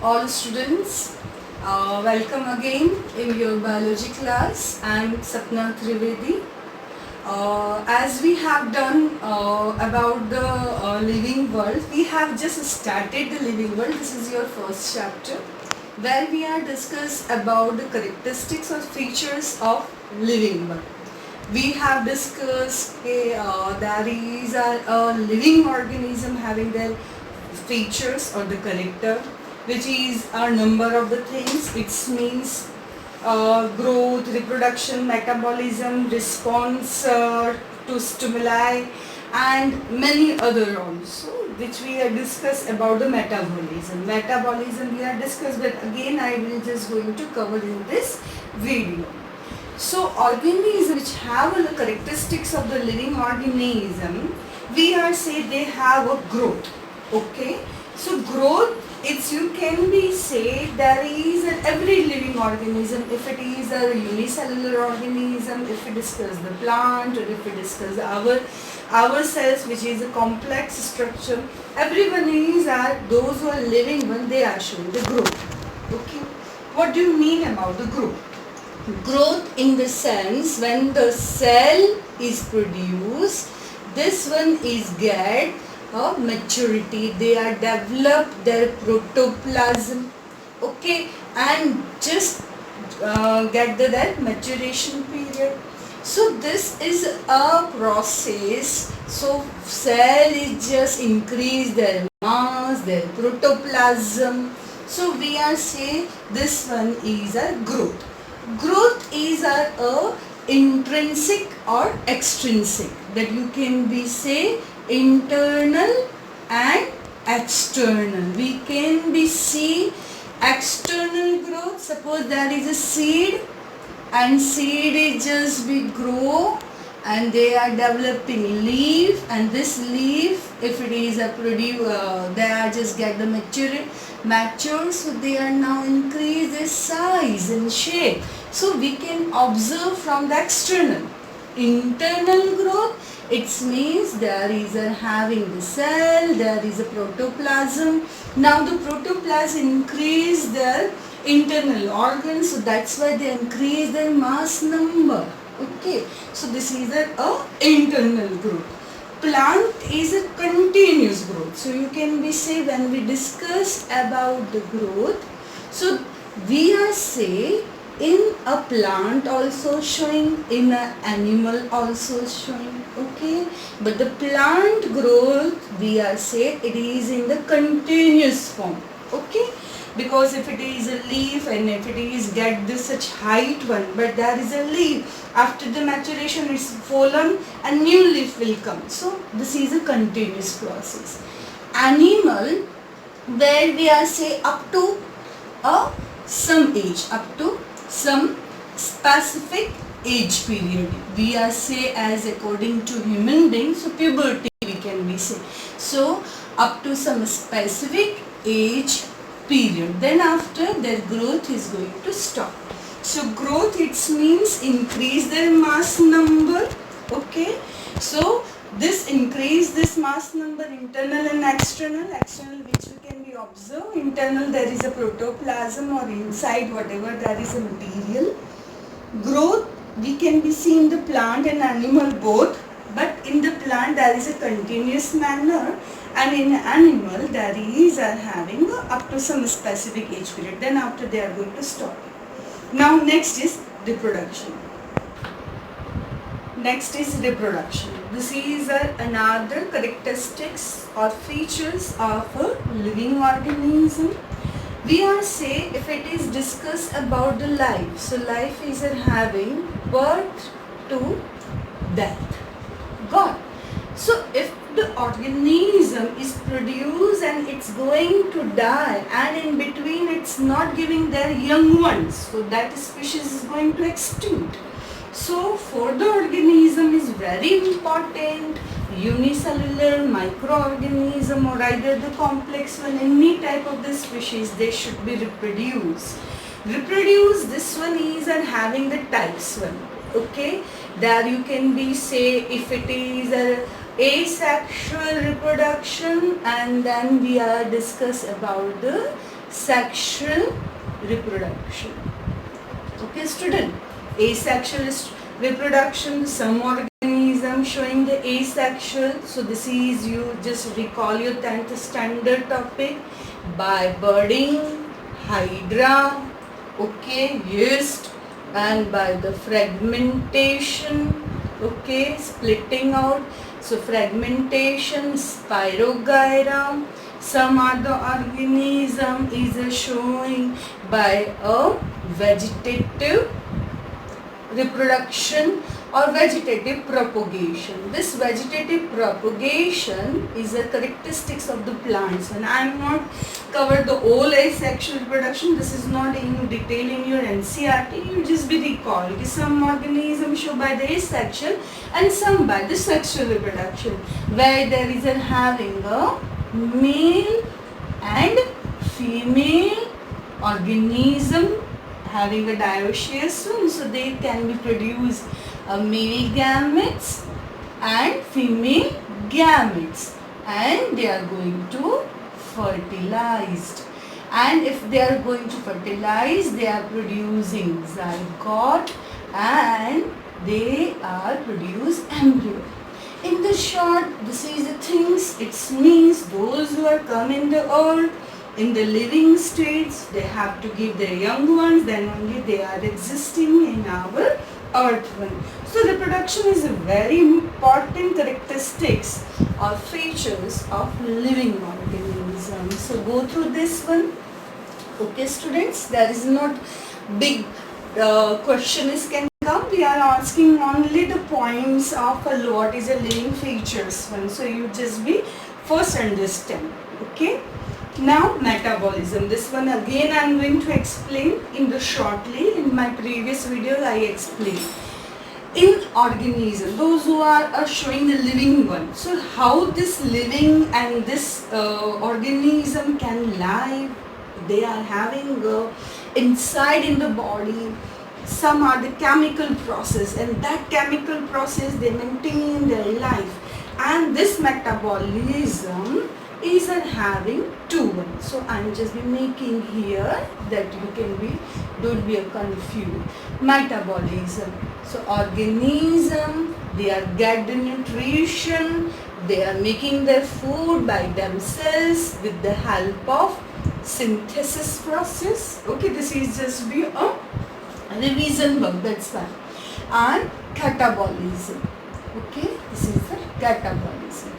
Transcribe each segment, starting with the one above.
all students. Welcome again in your biology class. I am Sapna Trivedi. As we have done about the living world, we have just started the living world. This is your first chapter where we are discuss about the characteristics or features of living world. We have discussed there is a living organism having their features or the character, which is a number of the things. It means growth, reproduction, metabolism, response to stimuli, and many other also, which we have discussed about the metabolism. Metabolism we have discussed, but again I will just going to cover in this video. So organisms which have the characteristics of the living organism, we are say they have a growth. Okay, so growth, it's you can be say there is every living organism. If it is a unicellular organism, if we discuss the plant, or if we discuss our cells, which is a complex structure, everyone is those who are living when they are showing the growth. Okay, what do you mean about the growth? Growth in the sense when the cell is produced, this one is get a maturity, they are developed their protoplasm, okay, and just get that maturation period. So this is a process. So cell is just increase their mass, their protoplasm. So we are say this one is a growth. Growth is a intrinsic or extrinsic, that you can be say internal and external. We can be see external growth. Suppose there is a seed, and seed is just be grow and they are developing leaf, and this leaf, if it is a they are just get the mature, so they are now increase their size and shape. So we can observe from the external. Internal growth, it means there is a having the cell, there is a protoplasm. Now the protoplasm increase their internal organs, so that's why they increase their mass number. Okay, so this is a internal growth. Plant is a continuous growth. So you can be say when we discuss about the growth, so we are say in a plant also showing, in an animal also showing, okay, but the plant growth we are say it is in the continuous form, okay, because if it is a leaf and if it is get this such height one, but there is a leaf, after the maturation it's fallen and new leaf will come. So this is a continuous process. Animal, where we are say up to some age, up to some specific age period, we are say as according to human beings, so puberty we can be say, so up to some specific age period, then after their growth is going to stop. So growth, it means increase their mass number, okay, so this increase this mass number, internal and external which we can be observed. Internal, there is a protoplasm, or inside whatever there is a material. Growth we can be seen in the plant and animal both, but in the plant there is a continuous manner, and in animal there is having up to some specific age period, then after they are going to stop. Now next is reproduction. Next is reproduction. This is another characteristics or features of a living organism. We are say if it is discussed about the life, so life is having birth to death. God. So if the organism is produced and it's going to die, and in between it's not giving their young ones, so that species is going to extinct. So for the organism is very important, unicellular, microorganism, or either the complex one, any type of the species, they should be reproduced. This one is having the types one, okay, there you can be say if it is a asexual reproduction, and then we are discuss about the sexual reproduction. Okay student, asexual reproduction, some organism showing the asexual. So this is, you just recall your 10th standard topic, by budding, hydra, okay, yeast, and by the fragmentation, okay, splitting out. So fragmentation, spirogyra. Some other organism is showing by a vegetative reproduction or vegetative propagation. This vegetative propagation is a characteristics of the plants, and I am not covered the whole asexual reproduction. This is not in detail in your NCERT. You just be recalled. Some organisms show by the asexual and some by the sexual reproduction, where there is a having a male and female organism having a dioecious one, so they can be produce male gametes and female gametes, and they are going to fertilized, and if they are going to fertilize, they are producing zygote and they are produce embryo. In the short, this is the things. It means those who are come in the earth in the living states, they have to give their young ones, then only they are existing in our earth one. So reproduction is a very important characteristics or features of living organisms. So go through this one. Okay students, there is not big question is can come. We are asking only the points of what is a living features one. So you just be first understand. Okay. Now metabolism. This one again I am going to explain in the shortly. In my previous video I explained. In organism, those who are showing the living one. So how this living and this organism can live. They are having inside in the body some are the chemical process, and that chemical process they maintain their life, and this metabolism is having two ones. So I am just be making here that you can be, don't be confused. Metabolism. So organism, they are get the nutrition, they are making their food by themselves with the help of synthesis process. Okay, this is just be a revision work, that's why. And catabolism. Okay, this is the catabolism.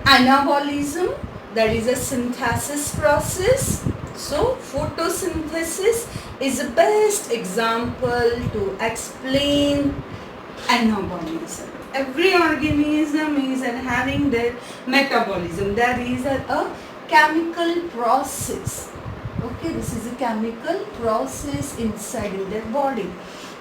Anabolism, that is a synthesis process. So photosynthesis is the best example to explain anabolism. Every organism is having their metabolism. There is a chemical process. Okay, this is a chemical process inside in their body.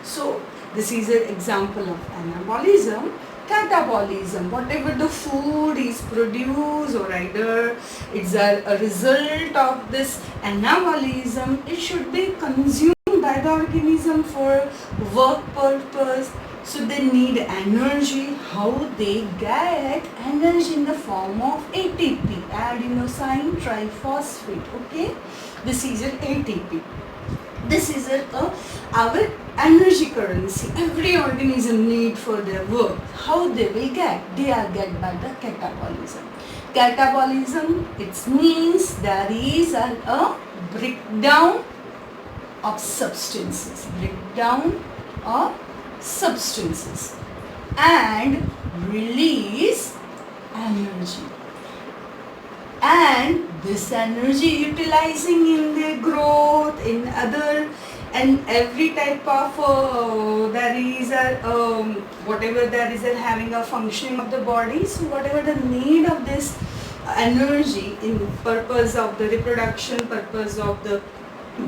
So this is an example of anabolism. Catabolism, whatever the food is produced or either it's a result of this anabolism, it should be consumed by the organism for work purpose. So they need energy. How they get energy? In the form of ATP, adenosine triphosphate. Okay, this is an ATP. This is our energy currency. Every organism need for their work. How they will get? They are get by the catabolism. Catabolism, it means there is a breakdown of substances. Breakdown of substances and release energy. And this energy utilizing in the growth, in other and every type of there is a whatever there is having a functioning of the body. So whatever the need of this energy in purpose of the reproduction, purpose of the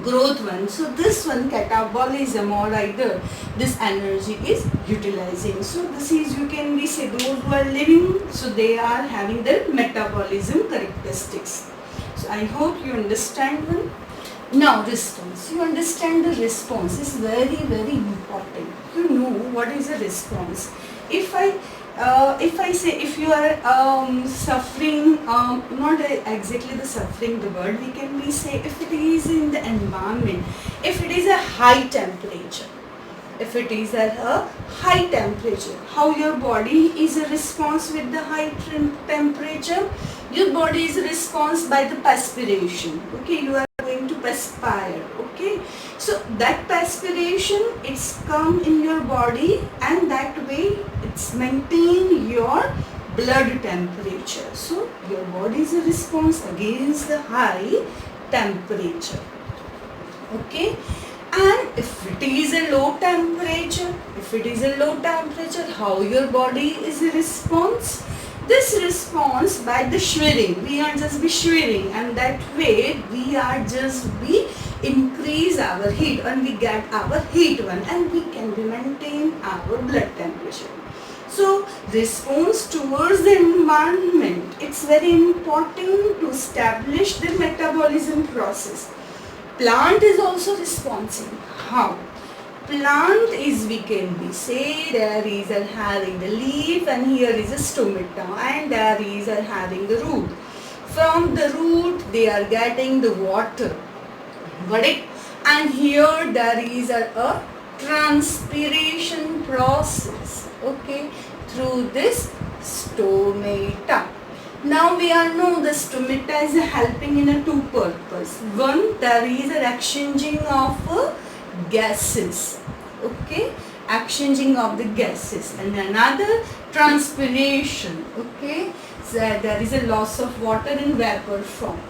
growth one. So this one catabolism or either this energy is utilizing. So this is, you can be say those who are living, so they are having their metabolism characteristics. So I hope you understand one. Now response. You understand the response is very important. You know what is a response. If I If I say, if you are suffering, not exactly the suffering the word, we can be say if it is in the environment, if it is a high temperature, if it is at a high temperature, how your body is a response with the high temperature? Your body is a response by the perspiration. Okay, you are going to perspire. Okay, so that perspiration, it's come in your body, and that way it's maintain your blood temperature. So your body is a response against the high temperature. Okay, and if it is a low temperature, how your body is a response? This response by the shivering, we are just be shivering, and that way we are just be increase our heat, and we get our heat one, and we can be maintain our blood temperature. So response towards the environment, it's very important to establish the metabolism process. Plant is also responsive. How? Plant is, we can be say, there is a having the leaf, and here is a stomata, and there is a having the root. From the root they are getting the water. Got it? And here there is a transpiration process. Okay, through this stomata. Now we all know the stomata is helping in a two purpose. One, there is an exchanging of gases. Okay, exchanging of the gases, and another transpiration. Okay, so there is a loss of water in vapor form.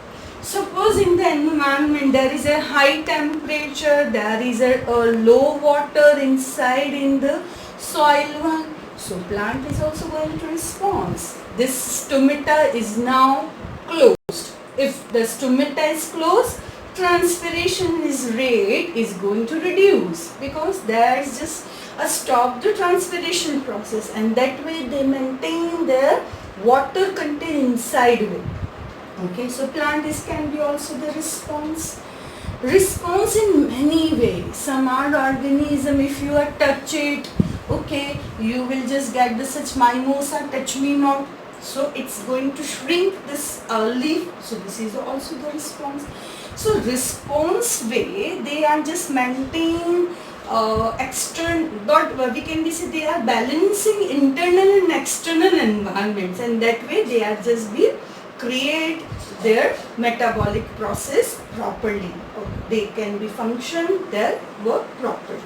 Suppose in the environment there is a high temperature, there is a low water inside in the soil one. So plant is also going to respond. This stomata is now closed. If the stomata is closed, transpiration rate is going to reduce, because there is just a stop the transpiration process, and that way they maintain their water content inside it. Okay, so plant is can be also the response. Response in many ways. Some are organism, if you are touch it, okay, you will just get the such mimosa, touch me not. So it's going to shrink this leaf. So this is also the response. So response way, they are just maintain external, but we can be say they are balancing internal and external environments, and that way they are just be create their metabolic process properly. They can be function their work properly.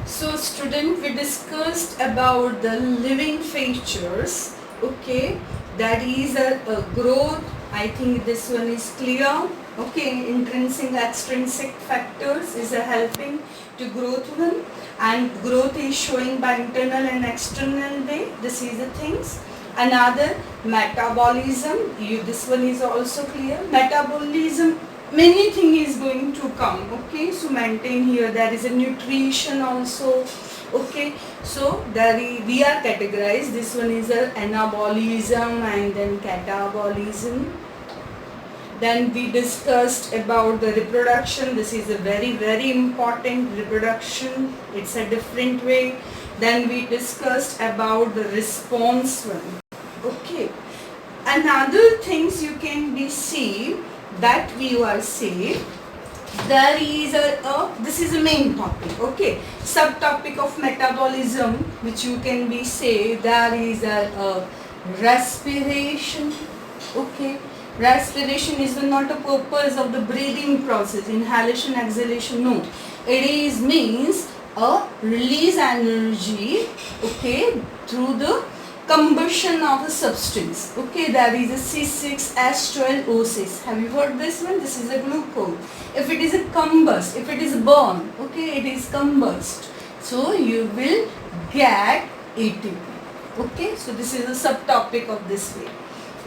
So student, we discussed about the living features. Okay, that is a growth. I think this one is clear. Okay, intrinsic, extrinsic factors is a helping to growth one, and growth is showing by internal and external way. This is the things. Another, metabolism. This one is also clear. Metabolism, many thing is going to come. Okay, so maintain here. There is a nutrition also. Okay, so there we are categorized. This one is a anabolism and then catabolism. Then we discussed about the reproduction. This is a very important reproduction. It's a different way. Then we discussed about the response one. Okay. Another things you can be see that we are saying, there is this is the main topic. Okay, subtopic of metabolism, which you can be say there is a respiration. Okay, respiration is not a purpose of the breathing process, inhalation, exhalation. No, it is means a release energy. Okay, through the combustion of a substance. Okay, there is a C6H12O6. Have you heard this one? This is a glucose. If it is a combust, if it is burn, okay, it is combust. So you will get ATP. Okay, so this is a subtopic of this way.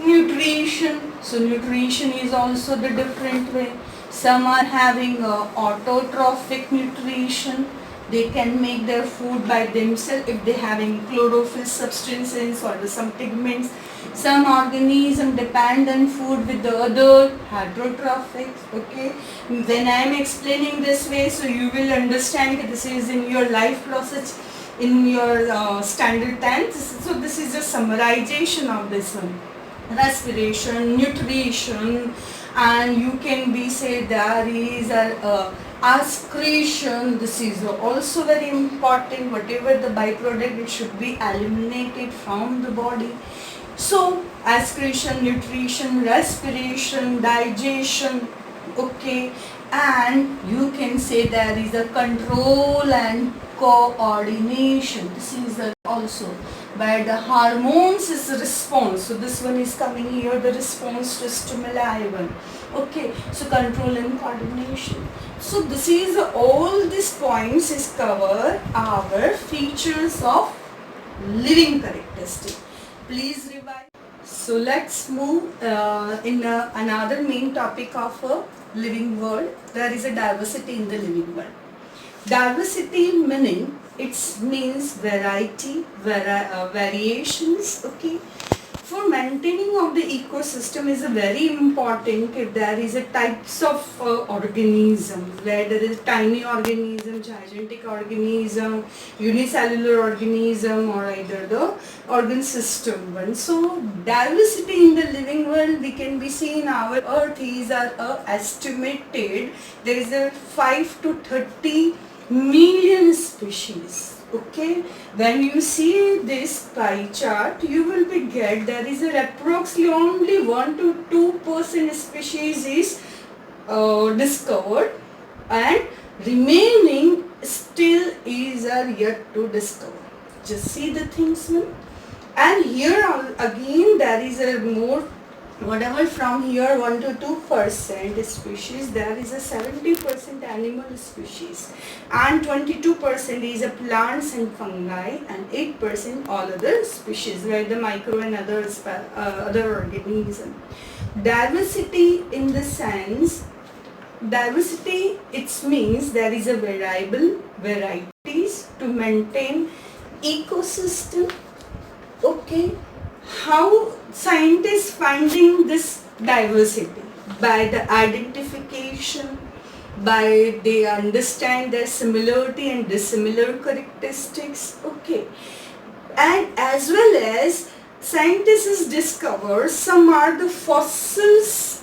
Nutrition. So nutrition is also the different way. Some are having autotrophic nutrition. They can make their food by themselves if they having chlorophyll substances or some pigments. Some organism depend on food with the other heterotrophic. Okay, when I am explaining this way, so you will understand that this is in your life process. in your standard 10. So this is a summarization of this one. Respiration, nutrition, and you can be say there is a excretion. This is also very important. Whatever the byproduct, it should be eliminated from the body. So excretion, nutrition, respiration, digestion, okay, and you can say there is a control and coordination. This is also where the hormones is the response. So this one is coming here, the response to stimuli one. Okay, so control and coordination. So this is all these points is cover our features of living characteristic. Please revise. So let's move in another main topic of a living world. There is a diversity in the living world. Diversity meaning it means variety, variations. Okay. For maintaining of the ecosystem is a very important if there is a types of organism, where there is tiny organism, gigantic organism, unicellular organism, or either the organ system one. So diversity in the living world we can be seen our earth is estimated there is a 5 to 30 million species. Okay, when you see this pie chart, you will be get there is approximately only 1 to 2% species is discovered, and remaining still is yet to discover. Just see the things, man. And here again there is a more, whatever from here 1 to 2% species, there is a 70% animal species, and 22% is a plants and fungi, and 8% all other species, where the micro and other organism. Diversity in the sense, diversity it means there is a varieties to maintain ecosystem. Okay, how scientists finding this diversity? By the identification, by they understand their similarity and dissimilar characteristics. Okay, and as well as scientists discover some are the fossils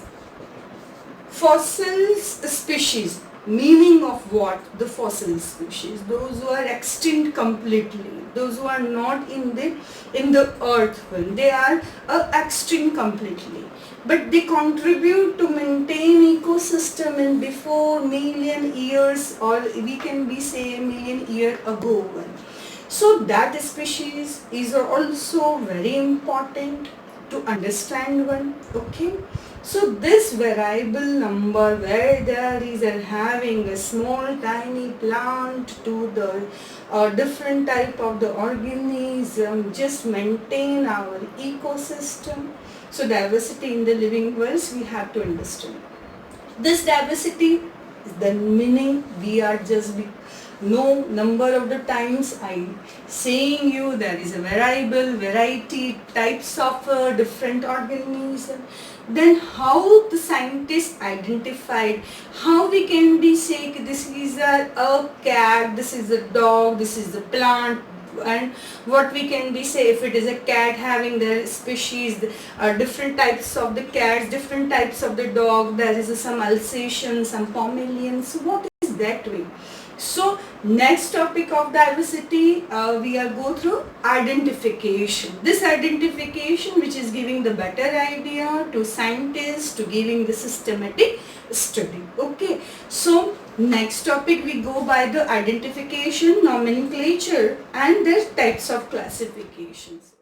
species. Meaning of what? The fossil species, those who are extinct completely, those who are not in the earth when they are extinct completely, but they contribute to maintain ecosystem in before million years, or we can be say million year ago one. So that species is also very important to understand one. Okay, so this variable number where there is having a small tiny plant to the different type of the organism just maintain our ecosystem. So diversity in the living worlds we have to understand. This diversity is the meaning we are just no number of the times I saying you there is a variety types of different organism. Then how the scientists identified, how we can be say this is a cat, this is a dog, this is a plant, and what we can be say if it is a cat having the species, different types of the cats, different types of the dog, there is some Alsatian, some Pomeranian. So what is that way? So next topic of diversity we are go through identification. This identification which is giving the better idea to scientists to giving the systematic study. Okay, so next topic we go by the identification, nomenclature and their types of classifications.